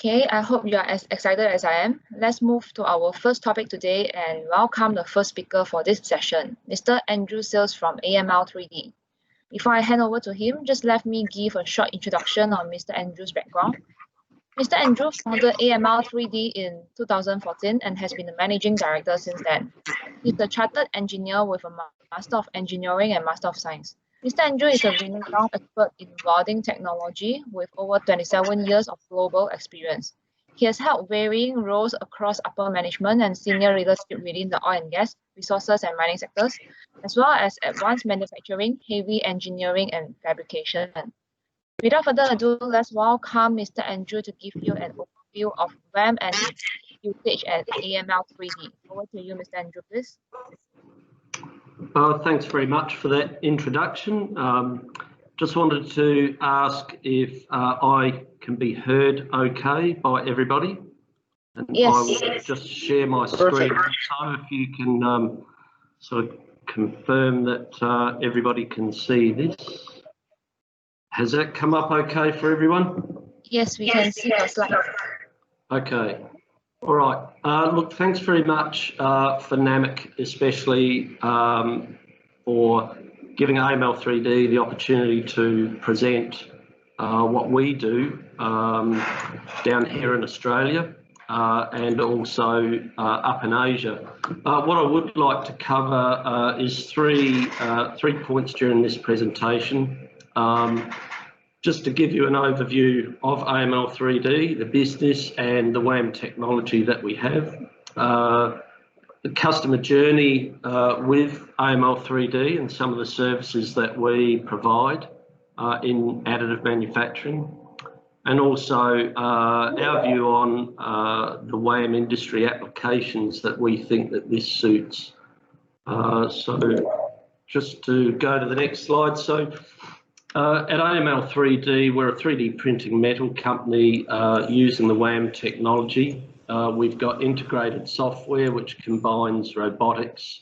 Okay, I hope you are as excited as I am. Let's move to our first topic today and welcome the first speaker for this session, Mr. Andrew Sales from AML3D. Before I hand over to him, just let me give a short introduction on Mr. Andrew's background. Mr. Andrew founded AML3D in 2014 and has been the managing director since then. He's a chartered engineer with a Master of Engineering and Master of Science. Mr. Andrew is a renowned expert in welding technology with over 27 years of global experience. He has held varying roles across upper management and senior leadership within the oil and gas, resources and mining sectors, as well as advanced manufacturing, heavy engineering, and fabrication. Without further ado, let's welcome Mr. Andrew to give you an overview of WAM and its usage at AML3D. Over to you, Mr. Andrew, please. Thanks very much for that introduction. Just wanted to ask if I can be heard okay by everybody. And yes. I will just share my screen. So if you can sort of confirm that everybody can see this. Has that come up okay for everyone? Yes, we can see your slide. Okay. All right. Look, thanks very much for NAMIC, especially for giving AML3D the opportunity to present what we do down here in Australia and also up in Asia. What I would like to cover is three points during this presentation. Just to give you an overview of AML3D, the business and the WAM technology that we have, the customer journey with AML3D and some of the services that we provide in additive manufacturing, and also our view on the WAM industry applications that we think that this suits. So just to go to the next slide. So at AML3D, we're a 3D printing metal company using the WAM technology. We've got integrated software which combines robotics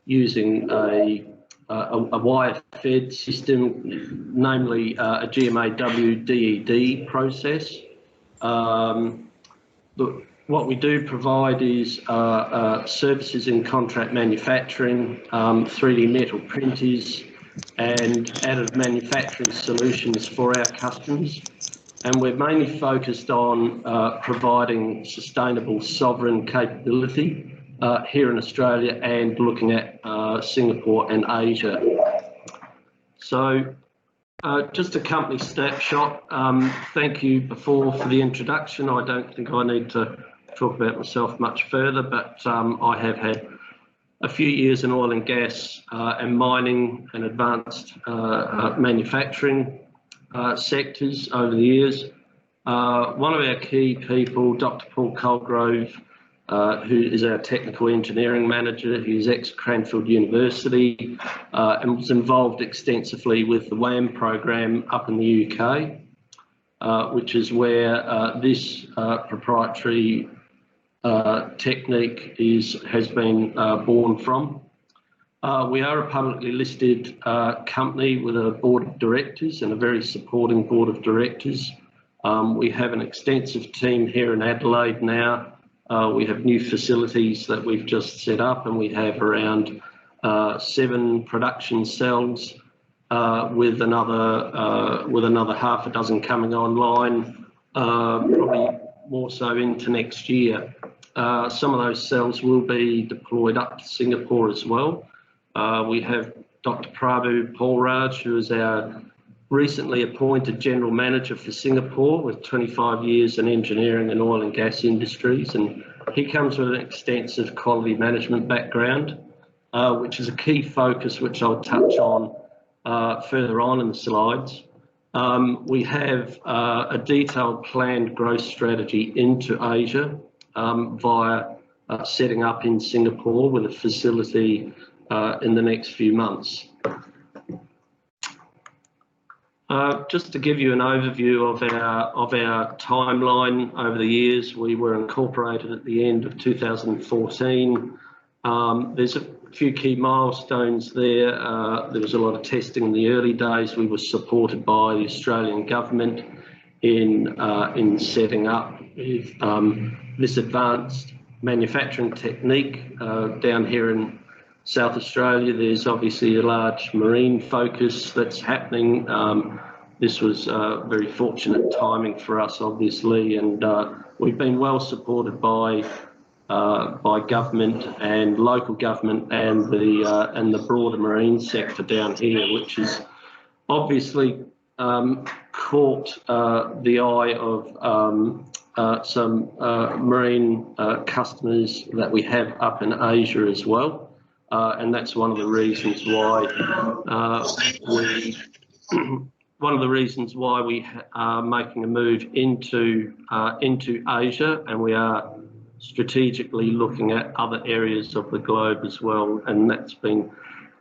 using a wire-fed system, namely a GMAW-DED process. What we do provide is services in contract manufacturing, 3D metal printers, and additive manufacturing solutions for our customers. And we're mainly focused on providing sustainable sovereign capability here in Australia and looking at Singapore and Asia. So just a company snapshot. Thank you before for the introduction. I don't think I need to talk about myself much further, but I have had a few years in oil and gas and mining and advanced manufacturing sectors over the years. One of our key people, Dr. Paul Colgrove, who is our technical engineering manager, who's ex-Cranfield University and was involved extensively with the WAM program up in the UK, which is where this proprietary technique has been born from. We are a publicly listed company with a board of directors and a very supporting board of directors. We have an extensive team here in Adelaide now. We have new facilities that we've just set up, and we have around 7 production cells with another half a dozen coming online, probably more so into next year. Some of those cells will be deployed up to Singapore as well. We have Dr. Prabhu Paulraj, who is our recently appointed General Manager for Singapore with 25 years in engineering and oil and gas industries. And he comes with an extensive quality management background, which is a key focus, which I'll touch on further on in the slides. We have a detailed planned growth strategy into Asia via setting up in Singapore with a facility in the next few months. Just to give you an overview of our timeline over the years, we were incorporated at the end of 2014. There's a few key milestones there. There was a lot of testing in the early days. We were supported by the Australian government in setting up with this advanced manufacturing technique. Down here in South Australia, there's obviously a large marine focus that's happening. This was very fortunate timing for us, obviously, and we've been well supported by government and local government and the broader marine sector down here, which is obviously caught the eye of some marine customers that we have up in Asia as well, and that's one of the reasons why we are making a move into Asia, and we are strategically looking at other areas of the globe as well, and that's been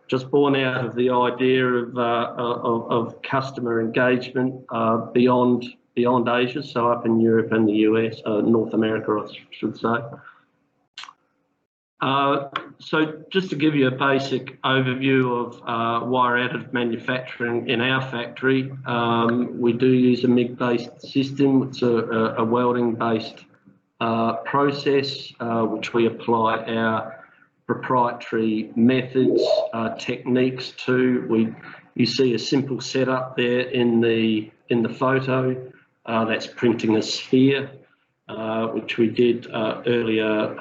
just born out of the idea of customer engagement beyond Asia, so up in Europe and the US, North America, I should say. So just to give you a basic overview of wire additive manufacturing in our factory, we do use a MIG-based system. It's a welding-based process which we apply our proprietary methods, techniques to. You see a simple setup there in the photo. That's printing a sphere, which we did earlier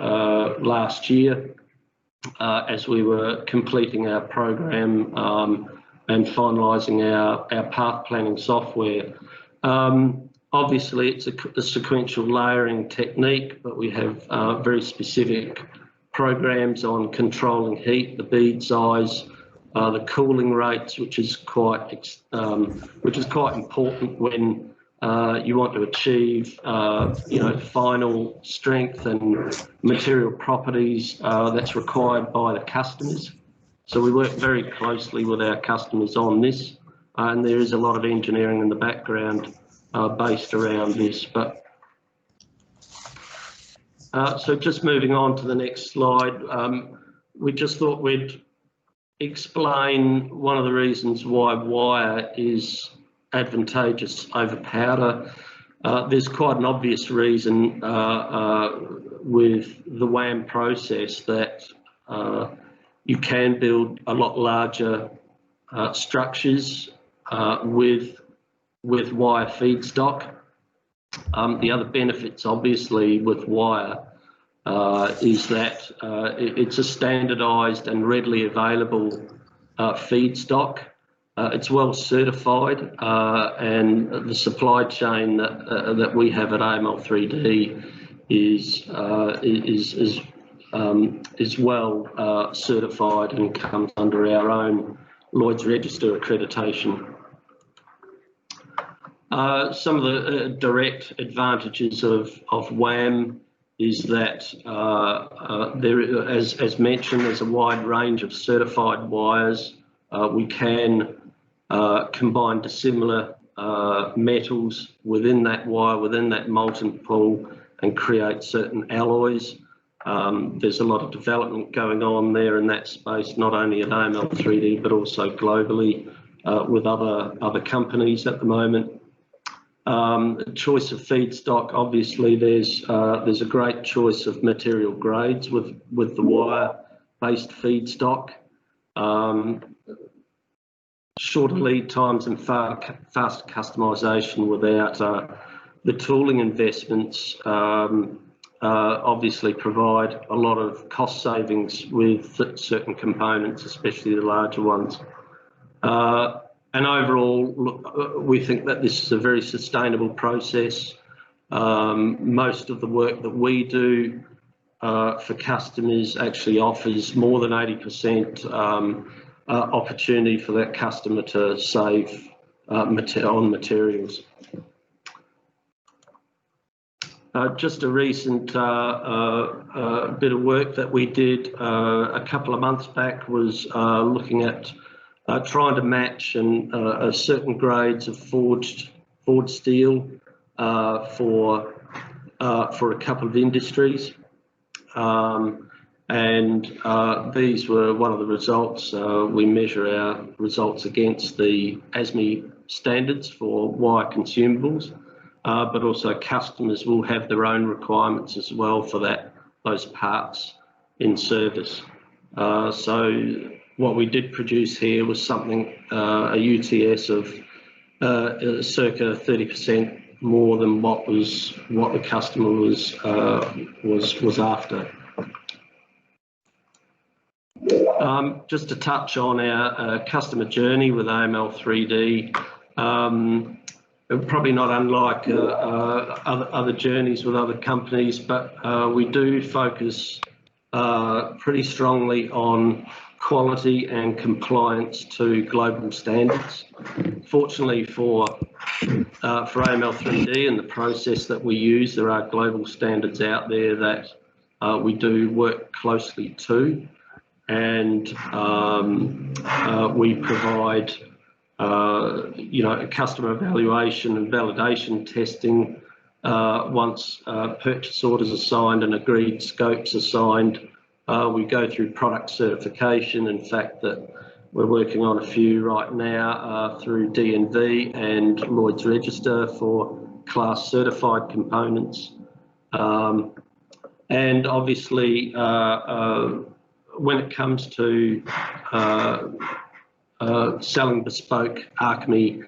last year as we were completing our program and finalising our path planning software. Obviously, it's a sequential layering technique, but we have very specific programs on controlling heat, the bead size, the cooling rates, which is quite important when you want to achieve, final strength and material properties that's required by the customers. So we work very closely with our customers on this, and there is a lot of engineering in the background based around this. But so just moving on to the next slide, we just thought we'd explain one of the reasons why wire is advantageous over powder. There's quite an obvious reason with the WAM process that you can build a lot larger structures with wire feedstock. The other benefits, obviously, with wire is that it's a standardised and readily available feedstock. It's well certified, and the supply chain that we have at AML3D is well certified and comes under our own Lloyd's Register accreditation. Some of the direct advantages of WAM is that there, as mentioned, there's a wide range of certified wires. We can combine dissimilar metals within that wire, within that molten pool, and create certain alloys. There's a lot of development going on there in that space, not only at AML3D, but also globally with other companies at the moment. Choice of feedstock, obviously there's a great choice of material grades with the wire-based feedstock. Shorter lead times and faster customisation without the tooling investments obviously provide a lot of cost savings with certain components, especially the larger ones. And overall, look, we think that this is a very sustainable process. Most of the work that we do for customers actually offers more than 80% opportunity for that customer to save on materials. Just a recent bit of work that we did a couple of months back was looking at trying to match certain grades of forged steel for a couple of industries, and these were one of the results. We measure our results against the Arcemy standards for wire consumables, but also customers will have their own requirements as well for those parts in service. So what we did produce here was something, a UTS of circa 30% more than what the customer was after. Just to touch on our customer journey with AML3D, probably not unlike other journeys with other companies, but we do focus pretty strongly on quality and compliance to global standards. Fortunately for AML3D and the process that we use, there are global standards out there that we do work closely to, and we provide customer evaluation and validation testing once purchase orders are signed and agreed scopes are signed. We go through product certification. In fact, that we're working on a few right now through DNV and Lloyd's Register for class certified components. And obviously, when it comes to selling bespoke Arcemy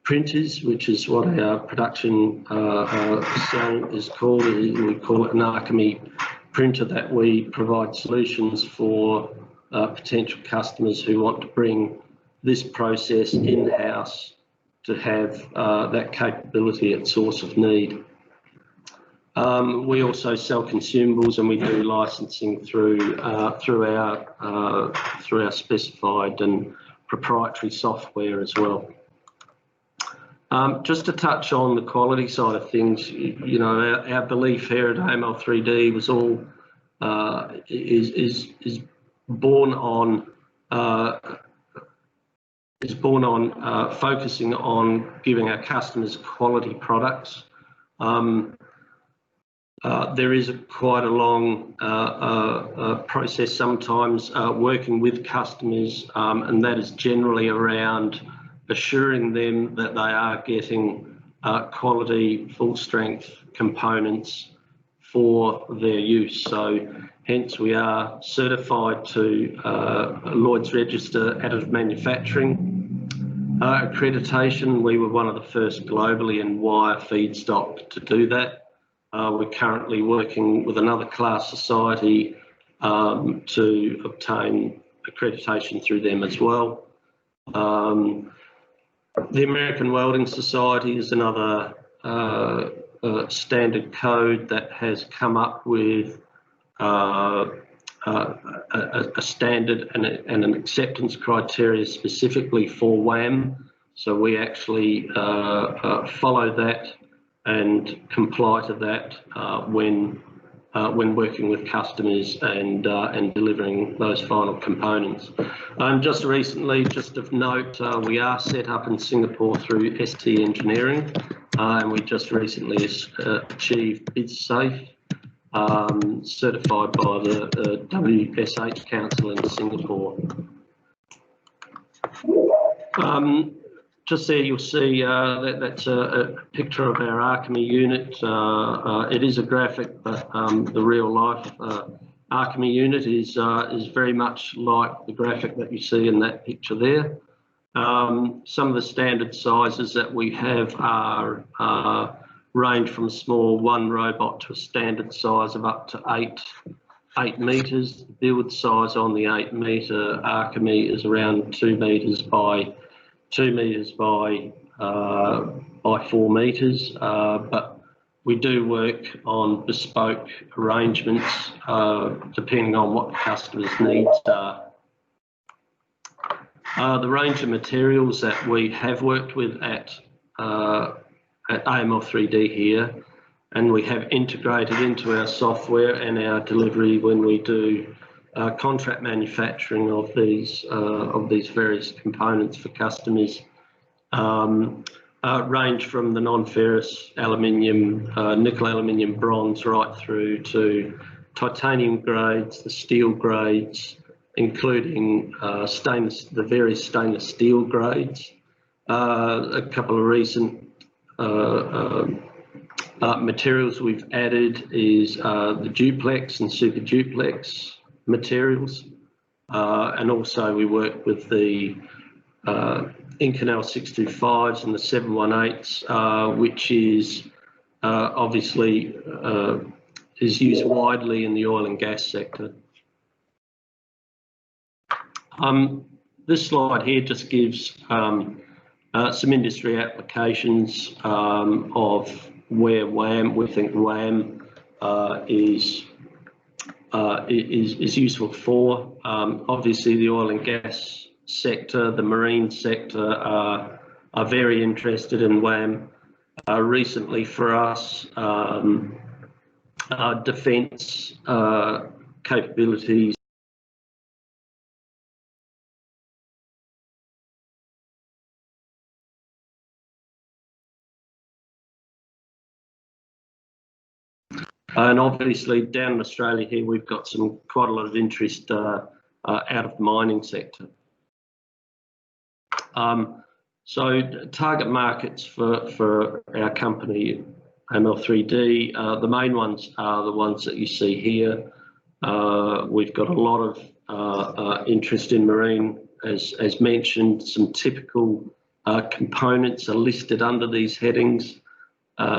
printers, which is what our production cell is called, we call it an Arcemy printer, that we provide solutions for potential customers who want to bring this process in-house to have that capability at source of need. We also sell consumables, and we do licensing through our specified and proprietary software as well. Just to touch on the quality side of things, our belief here at AML3D was all is born on focusing on giving our customers quality products. There is quite a long process sometimes working with customers, and that is generally around assuring them that they are getting quality, full strength components for their use. So hence we are certified to Lloyd's Register Additive Manufacturing accreditation. We were one of the first globally in wire feedstock to do that. We're currently working with another class society to obtain accreditation through them as well. The American Welding Society is another standard code that has come up with a standard and an acceptance criteria specifically for WAM. So we actually follow that and comply to that when working with customers and delivering those final components. And just recently, just of note, we are set up in Singapore through ST Engineering, and we just recently achieved BID-Safe, certified by the WSH Council in Singapore. Just there you'll see that's a picture of our Arcemy unit. It is a graphic, but the real life Arcemy unit is very much like the graphic that you see in that picture there. Some of the standard sizes that we have are range from a small one robot to a standard size of up to 8 metres. The build size on the 8 metre Arcemy is around 2 metres by 2 metres by 4 metres, but we do work on bespoke arrangements depending on what the customer's needs are. The range of materials that we have worked with at AML3D here, and we have integrated into our software and our delivery when we do contract manufacturing of these various components for customers, range from the non-ferrous aluminium, nickel aluminium bronze, right through to titanium grades, the steel grades, including the various stainless steel grades. A couple of recent materials we've added is the duplex and super duplex materials, and also we work with the Inconel 625s and the 718s, which is obviously is used widely in the oil and gas sector. This slide here just gives some industry applications of where WAM, we think WAM is useful for. Obviously, the oil and gas sector, the marine sector are very interested in WAM. Recently for us, defence capabilities and obviously down in Australia here we've got quite a lot of interest out of the mining sector. So target markets for our company, AML3D, the main ones are the ones that you see here. We've got a lot of interest in marine, as mentioned. Some typical components are listed under these headings.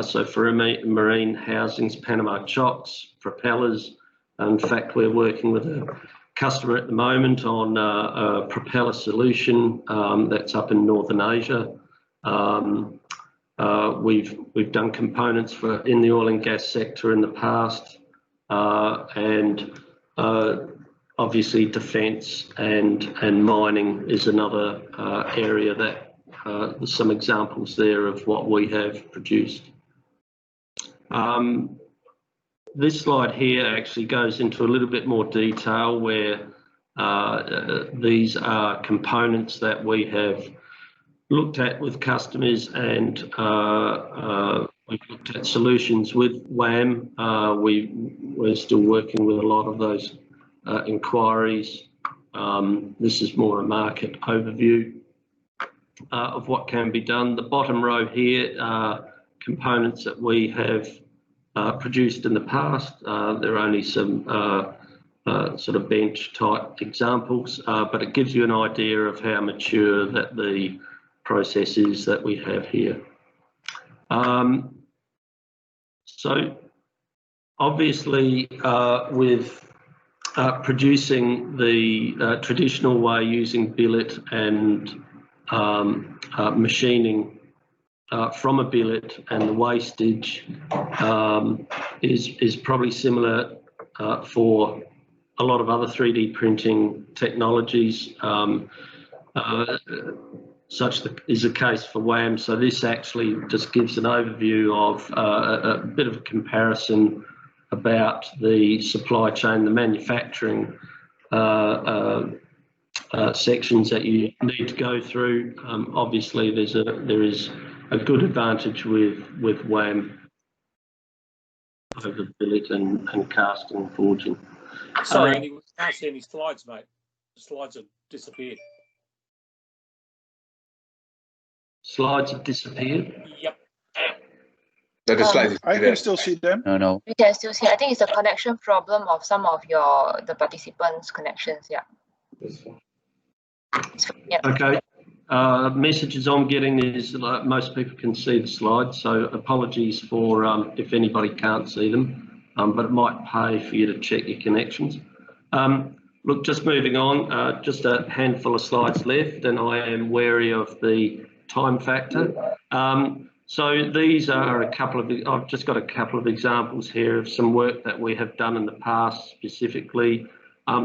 So for marine housings, Panama chocks, propellers. In fact, we're working with a customer at the moment on a propeller solution that's up in Northern Asia. We've done components in the oil and gas sector in the past, and obviously defence and mining is another area that there's some examples there of what we have produced. This slide here actually goes into a little bit more detail where these are components that we have looked at with customers, and we've looked at solutions with WAM. We're still working with a lot of those inquiries. This is more a market overview of what can be done. The bottom row here are components that we have produced in the past. There are only some sort of bench type examples, but it gives you an idea of how mature that the process is that we have here. So obviously with producing the traditional way using billet and machining from a billet, and the wastage is probably similar for a lot of other 3D printing technologies. Such is the case for WAM. So this actually just gives an overview of a bit of a comparison about the supply chain, the manufacturing sections that you need to go through. Obviously, there is a good advantage with WAM over billet and casting and forging. Sorry, Andy, we can't see any slides, mate. The slides have disappeared. Slides have disappeared? Yep. I can still see them. No. We can still see. I think it's a connection problem of some of the participants' connections. Yeah. Yeah. Okay. Messages I'm getting is most people can see the slides, so apologies for if anybody can't see them, but it might pay for you to check your connections. Look, just moving on, just a handful of slides left, and I am wary of the time factor. So these are I've just got a couple of examples here of some work that we have done in the past specifically.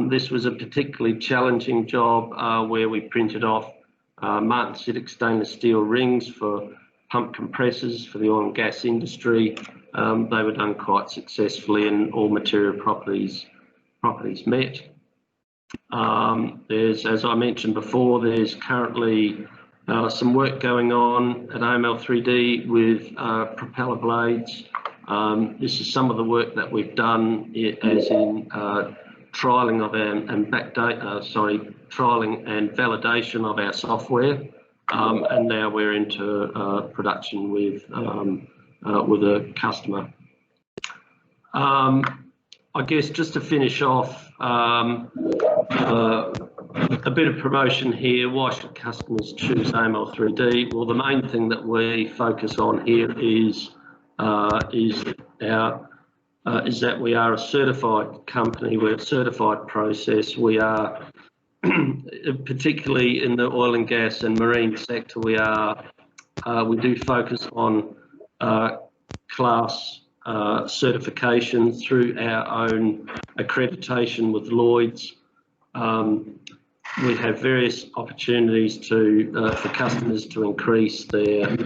This was a particularly challenging job where we printed off martensitic stainless steel rings for pump compressors for the oil and gas industry. They were done quite successfully and all material properties met. As I mentioned before, there's currently some work going on at AML3D with propeller blades. This is some of the work that we've done, as in trialing and validation of our software, and now we're into production with with a customer. I guess just to finish off, a bit of promotion here. Why should customers choose AML3D? Well, the main thing that we focus on here is that we are a certified company. We're a certified process. We are, particularly in the oil and gas and marine sector, we do focus on class certification through our own accreditation with Lloyd's. We have various opportunities for customers to increase their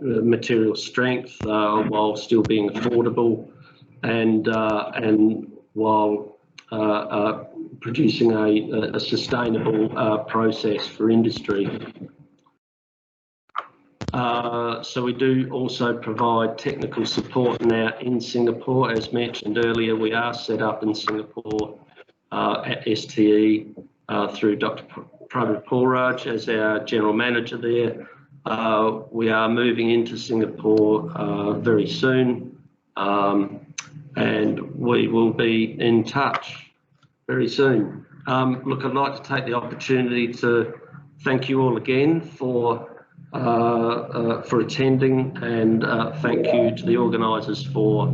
material strength while still being affordable, and while producing a sustainable process for industry. So we do also provide technical support now in Singapore. As mentioned earlier, we are set up in Singapore at STE through Dr. Prabhu as our General Manager there. We are moving into Singapore very soon, and we will be in touch very soon. Look, I'd like to take the opportunity to thank you all again for attending, and thank you to the organisers for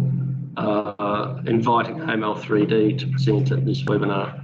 inviting AML3D to present at this webinar.